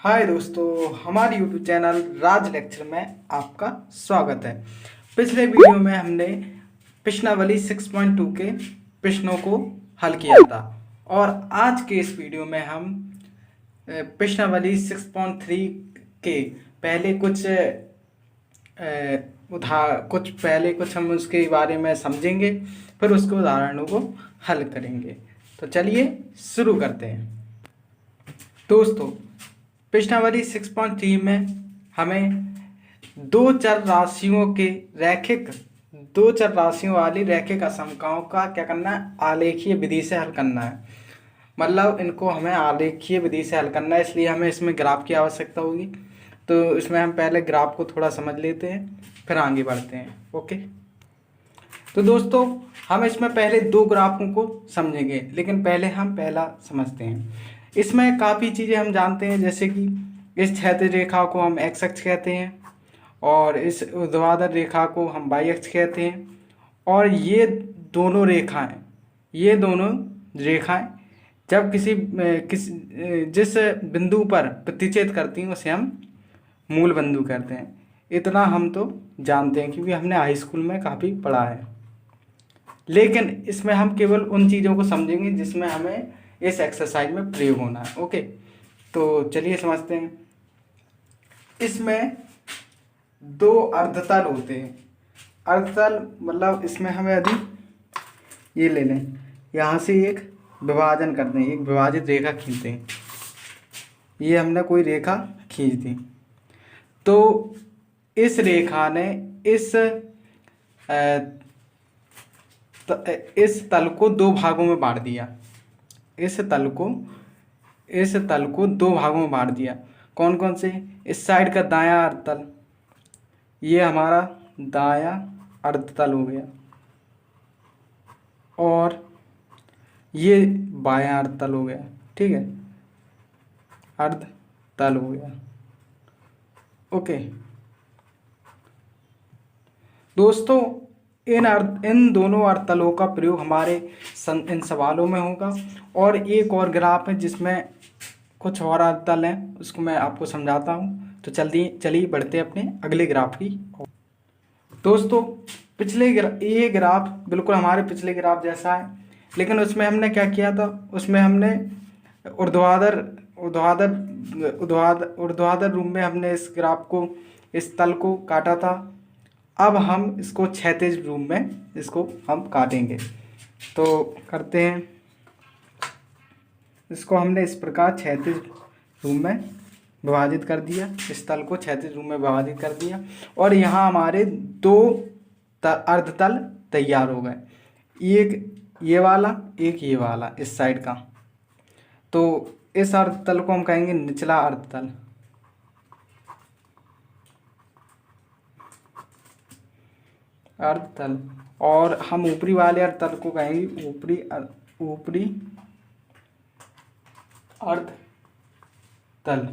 हाय दोस्तों, हमारे YouTube channel राज lecture में आपका स्वागत है। पिछले वीडियो में हमने प्रश्नावली 6.2 के प्रश्नों को हल किया था और आज के इस वीडियो में हम प्रश्नावली 6.3 के पहले कुछ हम उसके बारे में समझेंगे, फिर उसके उदाहरणों को हल करेंगे। तो चलिए शुरू करते हैं। दोस्तों, प्रश्नावली 6.3 में हमें दो चर राशियों वाली रैखिक असमकाओं का क्या करना है, आलेखीय विधि से हल करना है। मतलब इनको हमें आलेखीय विधि से हल करना है, इसलिए हमें इसमें ग्राफ की आवश्यकता होगी। तो इसमें हम पहले ग्राफ को थोड़ा समझ लेते हैं, फिर आगे बढ़ते हैं। ओके, तो दोस्तों हम इसमें पहले दो ग्राफों को समझेंगे, लेकिन पहले हम पहला समझते हैं। इसमें काफ़ी चीज़ें हम जानते हैं, जैसे कि इस क्षैतिज रेखा को हम एक्स अक्ष कहते हैं और इस ऊर्ध्वाधर रेखा को हम वाई अक्ष कहते हैं। और ये दोनों रेखाएं जब जिस बिंदु पर प्रतिच्छेद करती हैं उसे हम मूल बिंदु कहते हैं। इतना हम तो जानते हैं क्योंकि हमने हाई स्कूल में काफ़ी पढ़ा है। लेकिन इसमें हम केवल उन चीज़ों को समझेंगे जिसमें हमें इस एक्सरसाइज में प्रयोग होना है। ओके, तो चलिए समझते हैं। इसमें दो अर्धतल होते हैं। अर्धतल मतलब इसमें हमें यदि ये ले लें, यहाँ से एक विभाजन करते हैं, एक विभाजित रेखा खींचते हैं। ये हमने कोई रेखा खींच दी, तो इस रेखा ने इस तल को दो भागों में बांट दिया। इस तल को दो भागों में बांट दिया। कौन कौन से? इस साइड का दायां अर्धतल, ये हमारा दायां अर्धतल हो गया, और ये बायां अर्धतल हो गया। ठीक है, अर्धतल हो गया। ओके दोस्तों, इन दोनों अर्धतलों का प्रयोग हमारे इन सवालों में होगा। और एक और ग्राफ है जिसमें कुछ और अर्धतल हैं, उसको मैं आपको समझाता हूँ। तो चलिए बढ़ते हैं अपने अगले ग्राफ की। दोस्तों, ये ग्राफ बिल्कुल हमारे पिछले ग्राफ जैसा है, लेकिन उसमें हमने क्या किया था, उसमें हमने ऊर्ध्वाधर रूप में हमने इस तल को काटा था। अब हम इसको क्षैतिज रूप में इसको हम काटेंगे। तो करते हैं, इसको हमने इस प्रकार क्षैतिज रूप में विभाजित कर दिया। इस तल को क्षैतिज रूप में विभाजित कर दिया और यहाँ हमारे दो अर्धतल तैयार हो गए, एक ये वाला, एक ये वाला इस साइड का। तो इस अर्धतल को हम कहेंगे निचला अर्धतल, और हम ऊपरी वाले अर्धतल को कहेंगे ऊपरी अर्धतल।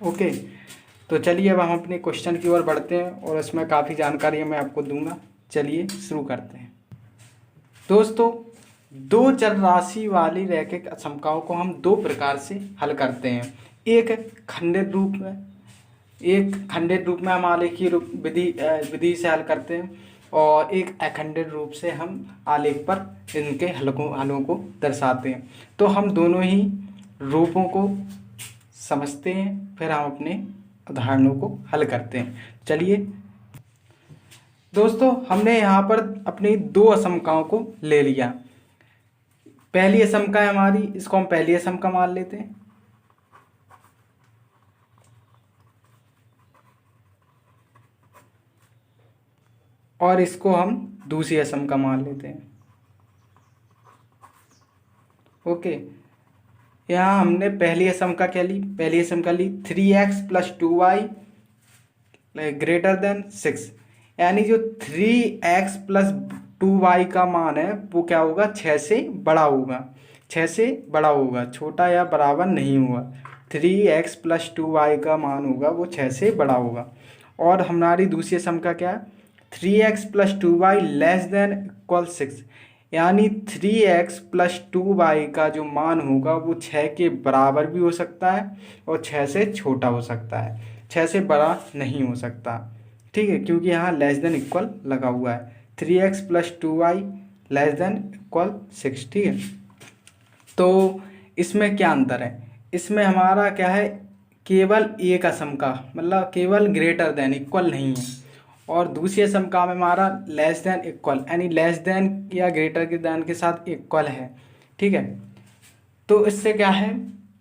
ओके, तो चलिए अब हम अपने क्वेश्चन की ओर बढ़ते हैं और इसमें काफ़ी जानकारी मैं आपको दूंगा। चलिए शुरू करते हैं। दोस्तों, दो चर राशि वाली रैखिक असमकाओं को हम दो प्रकार से हल करते हैं। एक खंडित रूप में हम आलेखीय विधि से हल करते हैं, और एक अखंडित रूप से हम आलेख पर इनके हलों को दर्शाते हैं। तो हम दोनों ही रूपों को समझते हैं, फिर हम अपने उदाहरणों को हल करते हैं। चलिए दोस्तों, हमने यहाँ पर अपनी दो असमकाओं को ले लिया। पहली असमका है हमारी, इसको हम पहली असमका मान लेते हैं, और इसको हम दूसरी असमका मान लेते हैं। ओके, यहाँ हमने पहली असमका क्या ली? पहली असमका ली 3x + 2y > 6, यानी जो 3x + 2y का मान है वो क्या होगा? 6 से बड़ा होगा। 6 से बड़ा होगा, छोटा या बराबर नहीं होगा। 3x + 2y का मान होगा वो 6 से बड़ा होगा। और हमारी दूसरी असमका क्या है? 3x + 2y < 6, यानी 3x+2y का जो मान होगा वो 6 के बराबर भी हो सकता है और 6 से छोटा हो सकता है, 6 से बड़ा नहीं हो सकता। ठीक है, क्योंकि यहाँ लेस देन इक्वल लगा हुआ है। 3x+2y less than equal 6। ठीक है, तो इसमें क्या अंतर है? इसमें हमारा क्या है, केवल एक असम का मतलब केवल ग्रेटर देन इक्वल नहीं है, और दूसरी असम का में हमारा लेस देन इक्वल यानी लेस देन या ग्रेटर के देन के साथ इक्वल है। ठीक है, तो इससे क्या है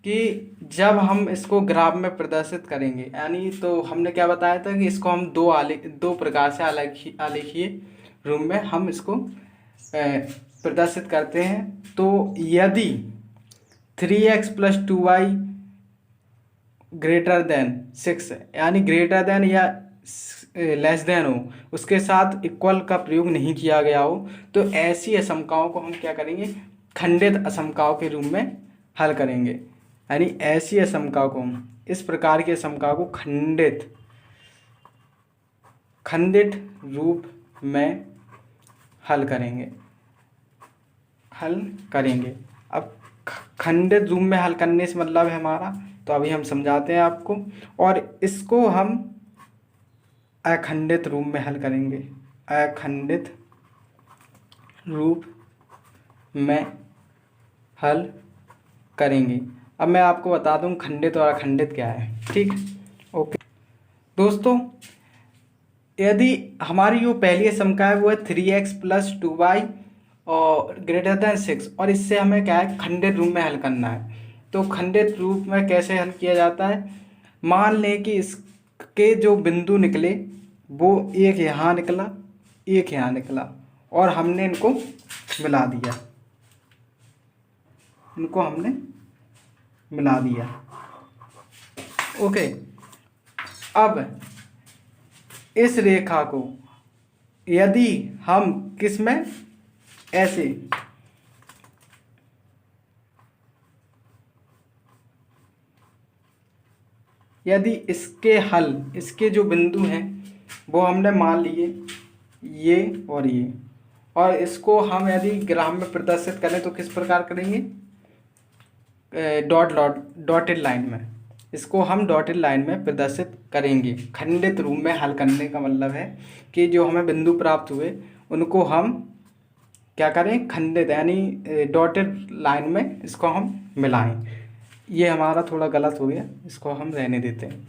कि जब हम इसको ग्राफ में प्रदर्शित करेंगे, यानी तो हमने क्या बताया था कि इसको हम दो प्रकार से आलेखीय रूप में हम इसको प्रदर्शित करते हैं। तो यदि 3x+2y ग्रेटर देन 6 यानी ग्रेटर देन या लेस देन हो, उसके साथ इक्वल का प्रयोग नहीं किया गया हो, तो ऐसी असमकाओं को हम क्या करेंगे, खंडित असमकाओं के रूप में हल करेंगे। यानी ऐसी असमकाओं को हम इस प्रकार की असमकाओं को खंडित रूप में हल करेंगे। अब खंडित रूप में हल करने से मतलब है हमारा, तो अभी हम समझाते हैं आपको, और इसको हम अखंडित रूप में हल करेंगे, अखंडित रूप में हल करेंगे। अब मैं आपको बता दूं खंडित और अखंडित क्या है। ठीक, ओके दोस्तों, यदि हमारी जो पहली असमका है वो है 3x+2y और ग्रेटर देन 6, और इससे हमें क्या है, खंडित रूप में हल करना है। तो खंडित रूप में कैसे हल किया जाता है, मान लें कि इसके जो बिंदु निकले वो एक यहाँ निकला, एक यहाँ निकला, और हमने इनको मिला दिया, ओके। अब इस रेखा को यदि हम किस में ऐसे यदि इसके जो बिंदु हैं वो हमने मान लिए ये, और इसको हम यदि ग्राफ में प्रदर्शित करें तो किस प्रकार करेंगे, डॉटेड लाइन में, इसको हम डॉटेड लाइन में प्रदर्शित करेंगे। खंडित रूप में हल करने का मतलब है कि जो हमें बिंदु प्राप्त हुए उनको हम क्या करें, खंडित यानी डॉटेड लाइन में इसको हम मिलाएं। ये हमारा थोड़ा गलत हो गया, इसको हम रहने देते हैं।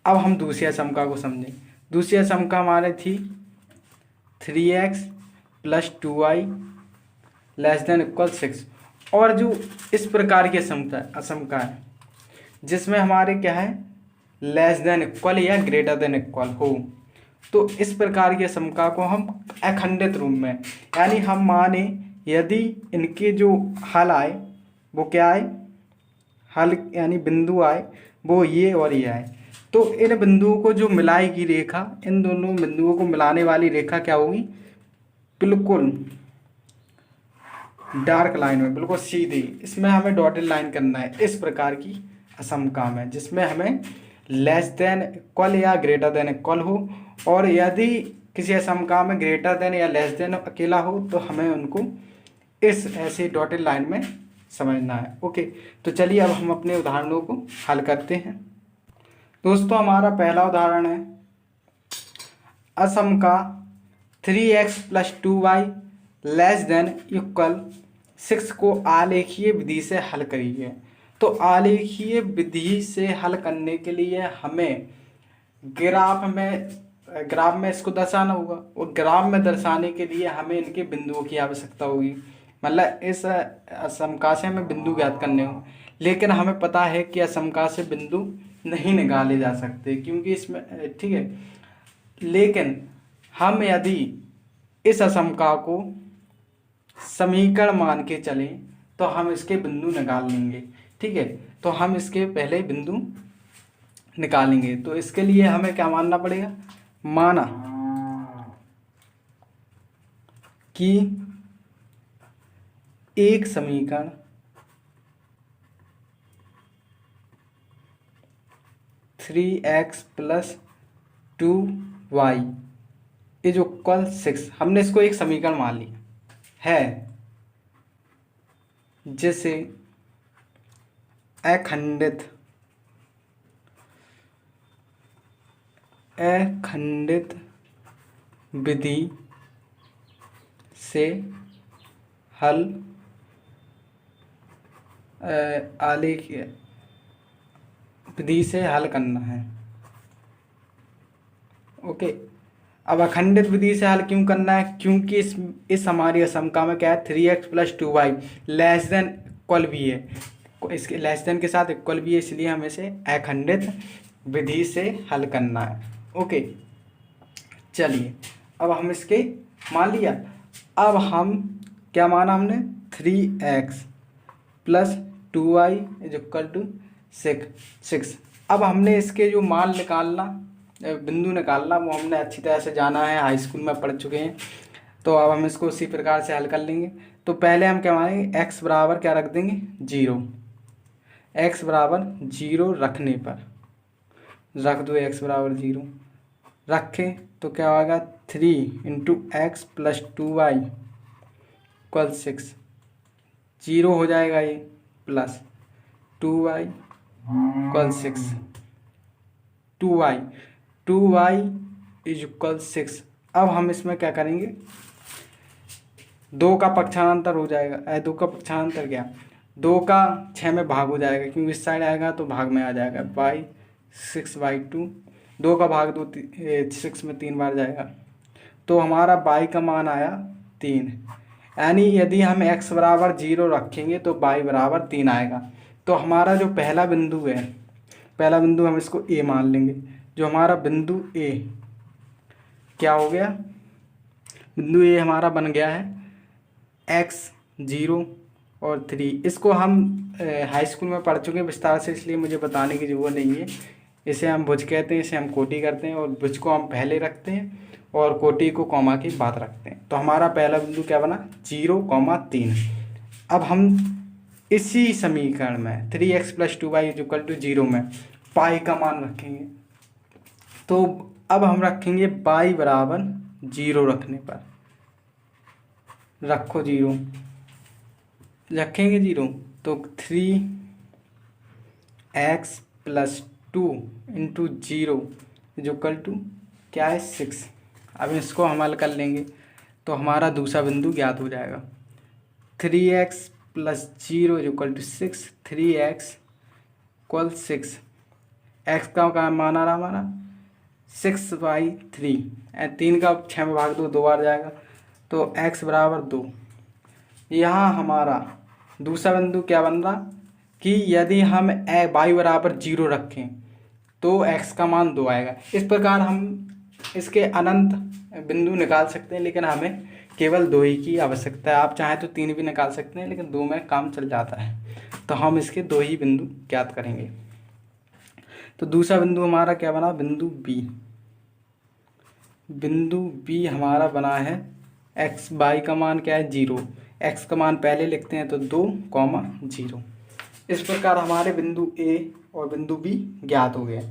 अब हम दूसरी असमका को समझें। दूसरी असमका हमारी थी 3x+2y लेस देन इक्वल 6, और जो इस प्रकार की असमका है जिसमें हमारे क्या है, लेस देन इक्वल या ग्रेटर देन इक्वल हो, तो इस प्रकार की असमका को हम अखंडित रूप में, यानी हम माने यदि इनके जो हल आए वो क्या आए, हल यानी बिंदु आए वो ये और ये आए, तो इन बिंदुओं को जो मिलाएगी रेखा, इन दोनों बिंदुओं को मिलाने वाली रेखा क्या होगी, बिल्कुल डार्क लाइन में, बिल्कुल सीधी। इसमें हमें डॉटेड लाइन करना है इस प्रकार की असमका में, जिसमें हमें लेस देन इक्वल या ग्रेटर देन इक्वल हो, और यदि किसी असमका में ग्रेटर देन या लेस देन अकेला हो तो हमें उनको इस ऐसे डॉटेड लाइन में समझना है। ओके, तो चलिए अब हम अपने उदाहरणों को हल करते हैं। दोस्तों, हमारा पहला उदाहरण है असमका 3x+2y लेस देन इक्वल 6 को आलेखीय विधि से हल करिए। तो आलेखीय विधि से हल करने के लिए हमें ग्राफ में इसको दर्शाना होगा, और ग्राफ में दर्शाने के लिए हमें इनके बिंदुओं की आवश्यकता होगी, मतलब इस असमका से हमें बिंदु ज्ञात करने हों। लेकिन हमें पता है कि असमका से बिंदु नहीं निकाले जा सकते, क्योंकि इसमें ठीक है, लेकिन हम यदि इस असमका को समीकरण मान के चलें तो हम इसके बिंदु निकाल लेंगे। ठीक है, तो हम इसके पहले बिंदु निकालेंगे। तो इसके लिए हमें क्या मानना पड़ेगा, माना कि एक समीकरण three x plus 2y is equal 6, हमने इसको एक समीकरण मान लिया है, जिसे अखंडित विधि से हल आलेख विधि से हल करना है। ओके, अब अखंडित विधि से हल क्यों करना है? क्योंकि इस हमारी असमका में क्या है, 3x + 2y less than equal भी है, इसके लेस देन के साथ इक्वल भी है, इसलिए हमें इसे अखंडित विधि से हल करना है। ओके, चलिए अब हम इसके मान लिया। अब हम क्या माना हमने, 3x + 2y = 6। अब हमने इसके जो मान निकालना, बिंदु निकालना, वो हमने अच्छी तरह से जाना है, हाई स्कूल में पढ़ चुके हैं। तो अब हम इसको उसी प्रकार से हल कर लेंगे। तो पहले हम क्या मानेंगे, x बराबर क्या रख देंगे, 0। x बराबर 0 रखने पर रख दो, x बराबर 0 रखें तो क्या होगा, 3 × x + 2y = 6। 0 हो जाएगा ये, प्लस 2y = 6। 2y = 6। अब हम इसमें क्या करेंगे, 2 का पक्षांतर हो जाएगा, 2 का पक्षांतर क्या, 2 का 6 में भाग हो जाएगा, क्योंकि इस साइड आएगा तो भाग में आ जाएगा, 6/2। 2 का भाग 2 6 में 3 बार जाएगा, तो हमारा y का मान आया 3। यानी यदि हम x बराबर 0 रखेंगे तो y बराबर 3 आएगा। तो हमारा जो पहला बिंदु है, पहला बिंदु हम इसको a मान लेंगे। जो हमारा बिंदु a क्या हो गया, बिंदु a हमारा बन गया है x 0 और 3। इसको हम हाई स्कूल में पढ़ चुके हैं विस्तार से, इसलिए मुझे बताने की ज़रूरत नहीं है। इसे हम भुज कहते हैं, इसे हम कोटि करते हैं, और भुज को हम पहले रखते हैं और कोटि को कॉमा के बाद रखते हैं। तो हमारा पहला बिंदु क्या बना, 0, 3। अब हम इसी समीकरण में 3x + 2y = 0 में पाई का मान रखेंगे। तो अब हम रखेंगे y बराबर 0 रखने पर, रखो 0, रखेंगे 0 तो 3x + 2 × 0 = क्या है, 6। अब इसको हम हल कर लेंगे तो हमारा दूसरा बिंदु ज्ञात हो जाएगा। 3x + 0 = 6, 3x = 6। x का मान आ रहा हमारा 6/3, 3 का 6 में भाग 2 बार जाएगा, तो x बराबर 2। यहाँ हमारा दूसरा बिंदु क्या बन रहा कि यदि हम y बराबर 0 रखें तो x का मान 2 आएगा। इस प्रकार हम इसके अनंत बिंदु निकाल सकते हैं, लेकिन हमें केवल 2 ही की आवश्यकता है। आप चाहें तो 3 भी निकाल सकते हैं, लेकिन 2 में काम चल जाता है। तो हम इसके 2 ही बिंदु ज्ञात करेंगे। तो दूसरा बिंदु हमारा क्या बना, बिंदु B। बिंदु B हमारा बना है x, y का मान क्या है, 0। x का मान पहले लिखते हैं तो 2, 0। इस प्रकार हमारे बिंदु A और बिंदु B ज्ञात हो गए।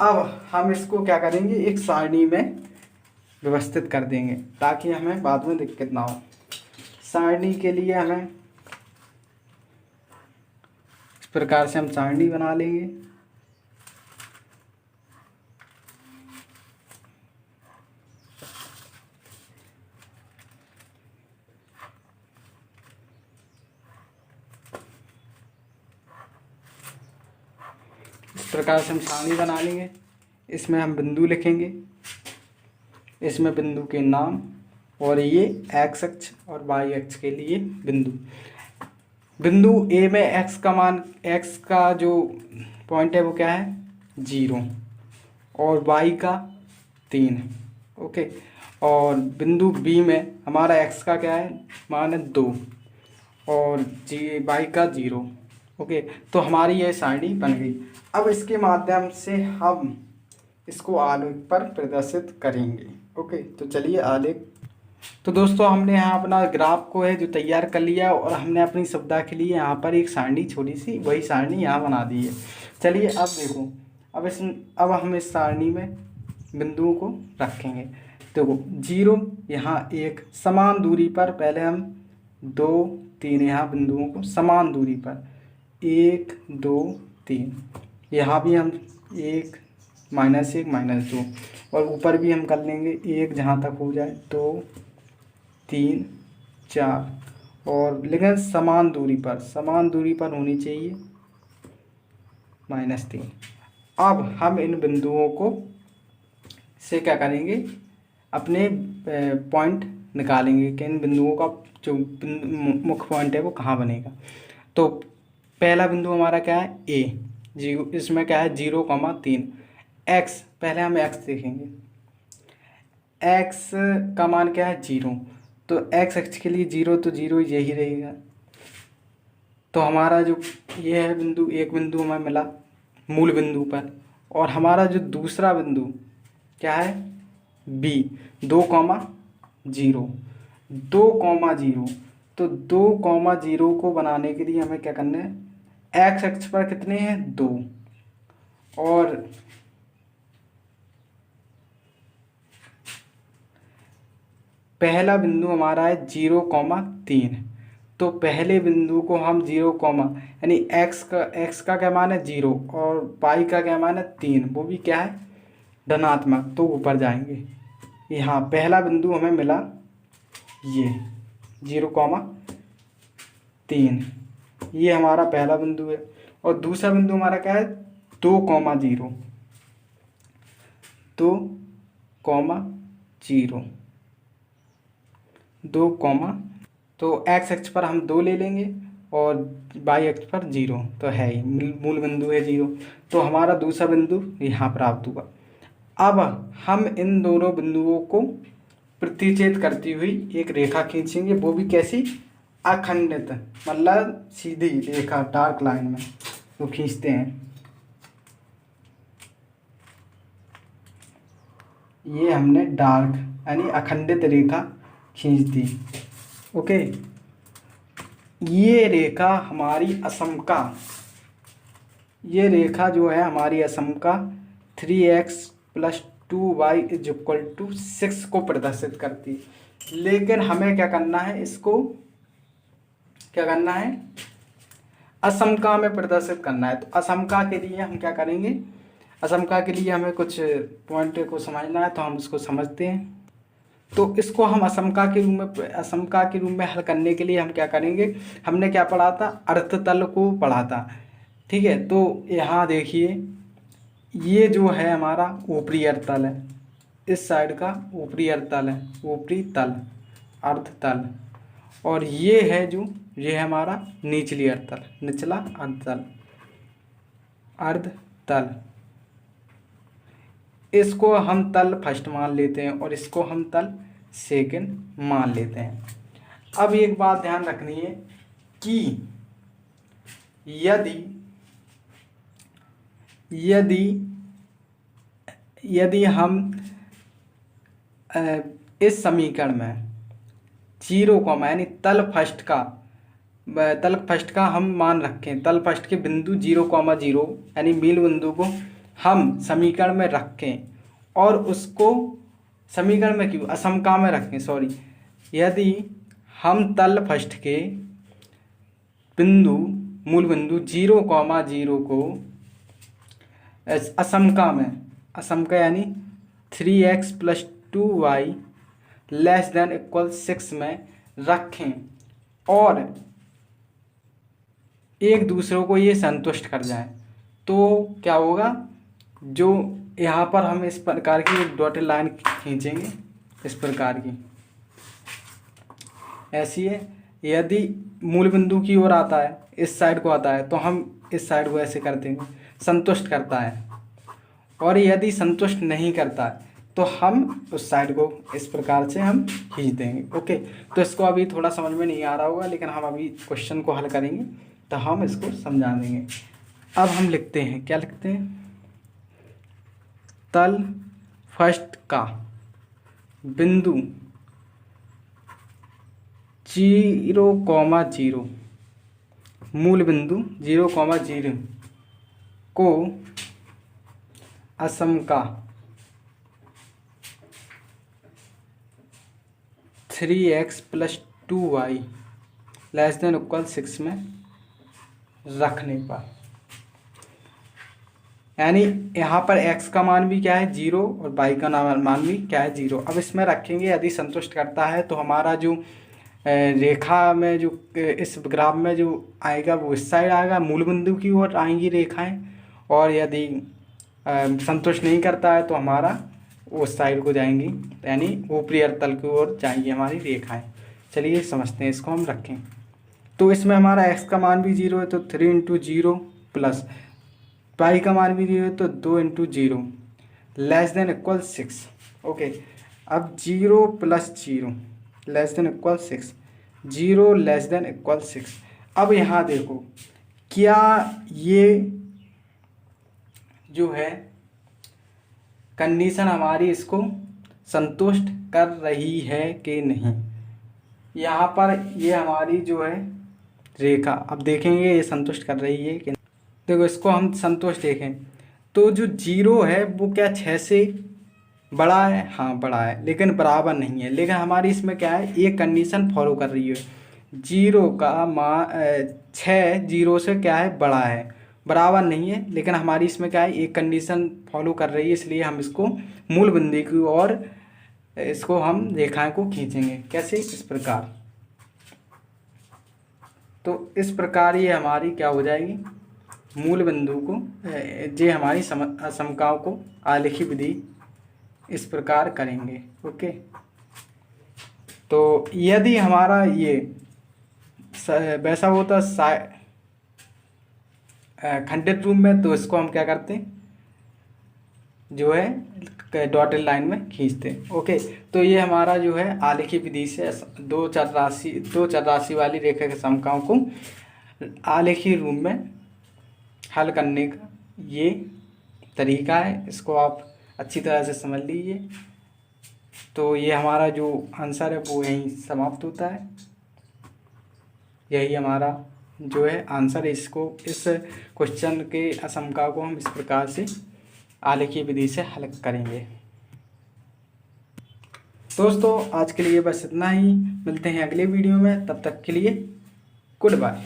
अब हम इसको क्या करेंगे, एक सारणी में व्यवस्थित कर देंगे ताकि हमें बाद में दिक्कत ना हो। सारणी के लिए हमें इस प्रकार से हम सारणी बना लेंगे। इस प्रकार से हम सारणी बना लेंगे। इसमें हम बिंदु लिखेंगे, इसमें बिंदु के नाम, और ये x अक्ष और y अक्ष के लिए बिंदु। बिंदु A में x का मान, x का जो पॉइंट है वो क्या है, 0, और y का 3। ओके, और बिंदु B में हमारा x का क्या है, मान है 2, और y का 0। ओके, तो हमारी ये सारणी बन गई। अब इसके माध्यम से हम इसको आलेख पर प्रदर्शित करेंगे। ओके, तो चलिए आलेख। तो दोस्तों हमने यहाँ अपना ग्राफ को है जो तैयार कर लिया, और हमने अपनी सुविधा के लिए यहाँ पर एक सारणी छोटी सी वही सारणी यहाँ बना दी है। चलिए अब देखो, अब हम इस सारणी में बिंदुओं को रखेंगे। देखो 0 यहाँ 1, समान दूरी पर पहले हम 2, 3 यहाँ बिंदुओं को समान दूरी पर 1 2 3, यहाँ भी हम 1 -1 -2, और ऊपर भी हम कर लेंगे 1 जहाँ तक हो जाए, 2 3 4, और लेकिन समान दूरी पर होनी चाहिए -3। अब हम इन बिंदुओं को से क्या करेंगे, अपने पॉइंट निकालेंगे कि इन बिंदुओं का जो मुख्य पॉइंट है वो कहाँ बनेगा। तो पहला बिंदु हमारा क्या है, ए, जीरो, इसमें क्या है 0,3। एक्स, पहले हम एक्स देखेंगे, एक्स का मान क्या है 0, तो एक्स एक्स के लिए 0, तो 0 यही रहेगा। तो हमारा जो ये है बिंदु, एक बिंदु हमें मिला मूल बिंदु पर, और हमारा जो दूसरा बिंदु क्या है बी, 2,0, 2,0, तो 2,0 को बनाने के लिए हमें क्या करना है, एक्स एक्स पर कितने हैं 2, और पहला बिंदु हमारा है 0,3, तो पहले बिंदु को हम 0, यानी एक्स का क्या मान है 0 और पाई का क्या मान है 3, वो भी क्या है धनात्मक, तो ऊपर जाएंगे। यहाँ पहला बिंदु हमें मिला ये 0,3, ये हमारा पहला बिंदु है, और दूसरा बिंदु हमारा क्या है 2,0, 2,0, तो एक्स एक्स पर हम 2 ले लेंगे और वाई एक्स पर 0, तो है ही मूल बिंदु है 0, तो हमारा दूसरा बिंदु यहाँ प्राप्त हुआ। अब हम इन दोनों बिंदुओं को प्रतिच्छेद करती हुई एक रेखा खींचेंगे, वो भी कैसी, अखंडित, मतलब सीधी रेखा, डार्क लाइन में तो खींचते हैं। ये हमने डार्क यानी अखंडित रेखा खींच दी। ओके, ये रेखा हमारी असमका, ये रेखा जो है हमारी असमका 3x + 2y = 6 को प्रदर्शित करती है। लेकिन हमें क्या करना है, इसको क्या करना है, असमका में प्रदर्शित करना है। तो असमका के लिए हम क्या करेंगे, असमका के लिए हमें कुछ पॉइंट को समझना है, तो हम उसको समझते हैं। तो इसको हम असमका के रूप में हल करने के लिए हम क्या करेंगे, हमने क्या पढ़ा था, अर्धतल को पढ़ा था। ठीक है, तो यहाँ देखिए ये जो है हमारा ऊपरी अर्धतल है, इस साइड का ऊपरी अर्धतल है, ऊपरी तल अर्धतल, और ये है जो ये है हमारा निचली अर्धतल, निचला अर्धतल। इसको हम तल फर्स्ट मान लेते हैं और इसको हम तल सेकंड मान लेते हैं। अब एक बात ध्यान रखनी है कि यदि हम इस समीकरण में 0, यानी तल फर्स्ट का हम मान रखें, तल फर्स्ट के बिंदु 0,0 यानी मूल बिंदु को हम समीकरण में रखें, और उसको समीकरण में क्यों, असमका में रखें, सॉरी, यदि हम तल फर्स्ट के मूल बिंदु 0,0 को असमका यानी 3x + 2y ≤ 6 में रखें, और एक दूसरे को ये संतुष्ट कर जाए, तो क्या होगा, जो यहाँ पर हम इस प्रकार की एक डॉटेड लाइन खींचेंगे, इस प्रकार की ऐसी है। यदि मूल बिंदु की ओर आता है, इस साइड को आता है, तो हम इस साइड को ऐसे कर देंगे, संतुष्ट करता है, और यदि संतुष्ट नहीं करता है तो हम उस साइड को इस प्रकार से हम खींच देंगे। ओके, तो इसको अभी थोड़ा समझ में नहीं आ रहा होगा, लेकिन हम अभी क्वेश्चन को हल करेंगे तो हम इसको समझा देंगे। अब हम लिखते हैं, क्या लिखते हैं, तल फर्स्ट का बिंदु 0,0, मूल बिंदु 0,0 को असमका 3x + 2y less than equal 6 में रखने पर, यानी यहाँ पर x का मान भी क्या है 0 और y का मान भी क्या है 0। अब इसमें रखेंगे, यदि संतुष्ट करता है तो हमारा जो रेखा में जो इस ग्राफ में जो आएगा वो इस साइड आएगा, मूल बिंदु की ओर आएंगी रेखाएं, और यदि संतुष्ट नहीं करता है तो हमारा उस साइड को जाएंगी, यानी ऊपरी तल की ओर जाएंगी हमारी रेखाएं। चलिए समझते हैं, इसको हम रखें। तो इसमें हमारा x का मान भी 0 है तो 3 इंटू 0 प्लस y का मान भी 0 है तो 2 into 0 less than equal 6। Okay, अब 0 plus 0 less than equal 6, 0 less than equal 6। अब यहाँ देखो क्या ये जो है कंडीशन हमारी इसको संतुष्ट कर रही है कि नहीं। यहाँ पर ये हमारी जो है रेखा, अब देखेंगे ये संतुष्ट कर रही है कि नहीं। देखो इसको हम संतुष्ट देखें तो जो 0 है वो क्या 6 से बड़ा है, हाँ बड़ा है, लेकिन बराबर नहीं है। लेकिन हमारी इसमें क्या है, एक कंडीशन फॉलो कर रही है, 0 का मान 6 0 से क्या है बड़ा है, बराबर नहीं है। लेकिन हमारी इसमें क्या है, एक कंडीशन फॉलो कर रही है, इसलिए हम इसको मूल बिंदु की ओर इसको हम रेखाएं को खींचेंगे। कैसे, इस प्रकार। तो इस प्रकार ये हमारी क्या हो जाएगी, मूल बिंदु को जे हमारी समकाओं को आलेखी विधि इस प्रकार करेंगे। ओके, तो यदि हमारा ये वैसा होता खंडित रूप में, तो इसको हम क्या करते हैं, जो है डॉटेड लाइन में खींचते हैं। ओके, तो ये हमारा जो है आलेखी विधि से दो चर राशि वाली रेखा के समकाओं को आलेखी रूप में हल करने का ये तरीका है। इसको आप अच्छी तरह से समझ लीजिए। तो ये हमारा जो आंसर है वो यहीं समाप्त होता है। यही हमारा जो है आंसर है। इसको, इस क्वेश्चन के असमका को हम इस प्रकार से आलेखीय विधि से हल करेंगे। दोस्तों आज के लिए बस इतना ही, मिलते हैं अगले वीडियो में, तब तक के लिए गुड बाय।